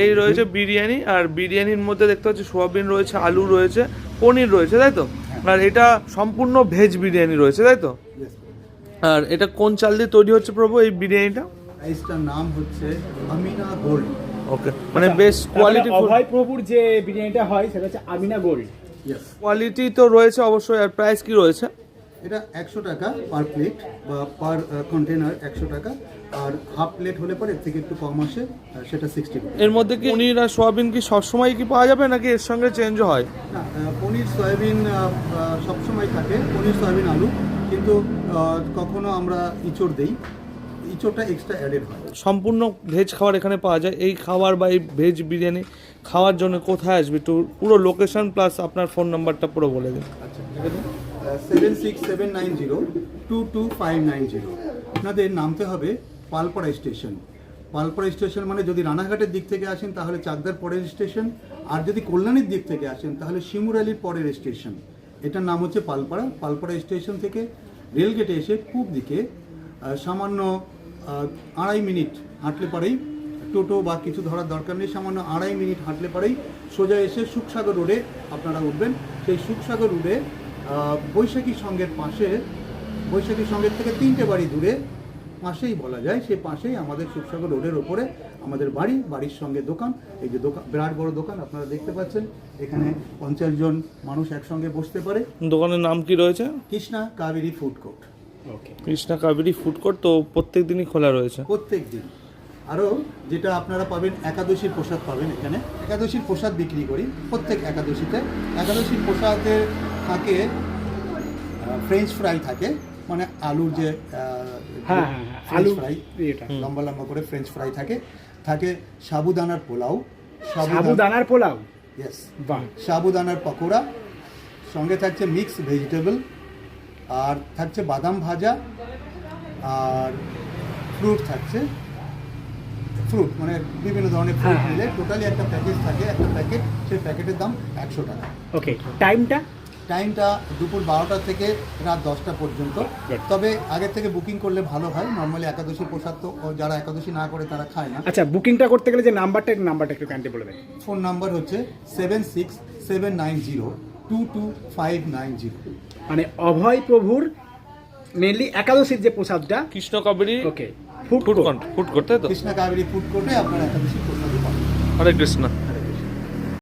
এই রয়েছে বিরিয়ানি, আর বিরিয়ানির মধ্যে দেখতে পাচ্ছি সোয়াবিন রয়েছে, আলু রয়েছে, পনির রয়েছে, তাই তো? আর এটা সম্পূর্ণ ভেজ বিরিয়ানি রয়েছে, তাই তো? আর এটা কোন চাল দিয়ে তৈরি হচ্ছে প্রভু এই বিরিয়ানিটা? রাইসটার নাম হচ্ছে আমিনা গোল্ড। ওকে, মানে বেশ কোয়ালিটি। অভয় প্রভুর যে বিরিয়ানিটা হয় সেটা হচ্ছে আমিনা গোল্ড। কোয়ালিটি তো রয়েছে অবশ্যই। আর প্রাইস কি রয়েছে? এটা 100 টাকা পার প্লেট বা পার কন্টেনার 100 টাকা, আর হাফ প্লেট হলে পরে এর থেকে একটু কম আসে, আর সেটা 60 টাকা। এর মধ্যে কি পনির আর সোয়াবিন কি সবসময় কি পাওয়া যাবে নাকি এর সঙ্গে চেঞ্জ হয়? না, পনির সয়াবিন সবসময় থাকে, পনির সয়াবিন আলু, কিন্তু কখনো আমরা ইঁচড় দেই, ইঁচড়টা এক্সট্রা অ্যাডেড হয়। সম্পূর্ণ ভেজ খাবার এখানে পাওয়া যায়। এই খাবার বা এই ভেজ বিরিয়ানি খাওয়ার জন্য কোথায় আসবে একটু পুরো লোকেশন প্লাস আপনার ফোন নাম্বারটা পুরো বলে দিন। আচ্ছা, 7679022590। আপনাদের নামতে হবে পালপাড়া স্টেশন। পালপাড়া স্টেশন মানে যদি রানাঘাটের দিক থেকে আসেন তাহলে চাকদার পরের স্টেশন, আর যদি কল্যাণীর দিক থেকে আসেন তাহলে শিমুরালির পরের স্টেশন। এটার নাম হচ্ছে পালপাড়া। পালপাড়া স্টেশন থেকে রেলগেটে এসে পূব দিকে সামান্য 2.5 মিনিট হাঁটলে পরেই, টোটো বা কিছু ধরার দরকার নেই, সামান্য 2.5 মিনিট হাঁটলে পরেই সোজা এসে সুখসাগর রোডে আপনারা উঠবেন। সেই সুখসাগর রোডে বৈশাখী সংঘের পাশে, বৈশাখী সংঘের থেকে 3টে বাড়ি দূরে পাশেই বলা যায়, সেই পাশেই আমাদের সুখসাগর রোডের ওপরে আমাদের বাড়ি, বাড়ির সঙ্গে দোকান। এই যে দোকান, বিরাট বড় দোকান আপনারা দেখতে পাচ্ছেন, এখানে 50 জন মানুষ একসঙ্গে বসতে পারে। দোকানের নাম কি রয়েছে? Krishna Kaveri food court. Okay, Krishna Kaveri food court. তো প্রত্যেক দিনই খোলা রয়েছে? প্রত্যেক দিন। আরও যেটা আপনারা পাবেন, একাদশীর প্রসাদ পাবেন এখানে। একাদশীর প্রসাদ বিক্রি করি প্রত্যেক একাদশীতে। একাদশীর প্রসাদে থাকে ফ্রেঞ্চ ফ্রাই থাকে, মানে আলুর যে আলু ফ্রাই, এটা লম্বা লম্বা করে ফ্রেঞ্চ ফ্রাই থাকে। থাকে সাবুদানার পোলাও, সাবুদানার পোলাও, ইয়েস, বাহ, সাবুদানার পকোড়া, সঙ্গে থাকছে মিক্স ভেজিটেবল, আর থাকছে বাদাম ভাজা, আর ফ্রুট থাকছে। ফ্রুট মানে বিভিন্ন ধরনের ফ্রুট মিলে টোটালি একটা প্যাকেজ থাকে, একটা প্যাকেট। সেই প্যাকেটের দাম 100 টাকা। ওকে, টাইমটা? টাইমটা দুপুর 12টা থেকে রাত 10টা পর্যন্ত। তবে আগের থেকে বুকিং করলে ভালো হয়। নর্মালি একাদশী প্রসাদ তো যারা একাদশী না করে তারা খায় না। আচ্ছা, বুকিংটা করতে গেলে যে নাম্বারটা একটু কাইন্ডলি বলে দেন। ফোন নাম্বার হচ্ছে 7679022590। মানে অভয় প্রভুর মেনলি একাদশীর যে প্রসাদটা কৃষ্ণ কাবেরী ওকে ফুড কোর্ট, তাই তো? কৃষ্ণা কাবেরী ফুড কোর্টে আপনারা একাদশী প্রসাদ পাবেন। হরে কৃষ্ণ।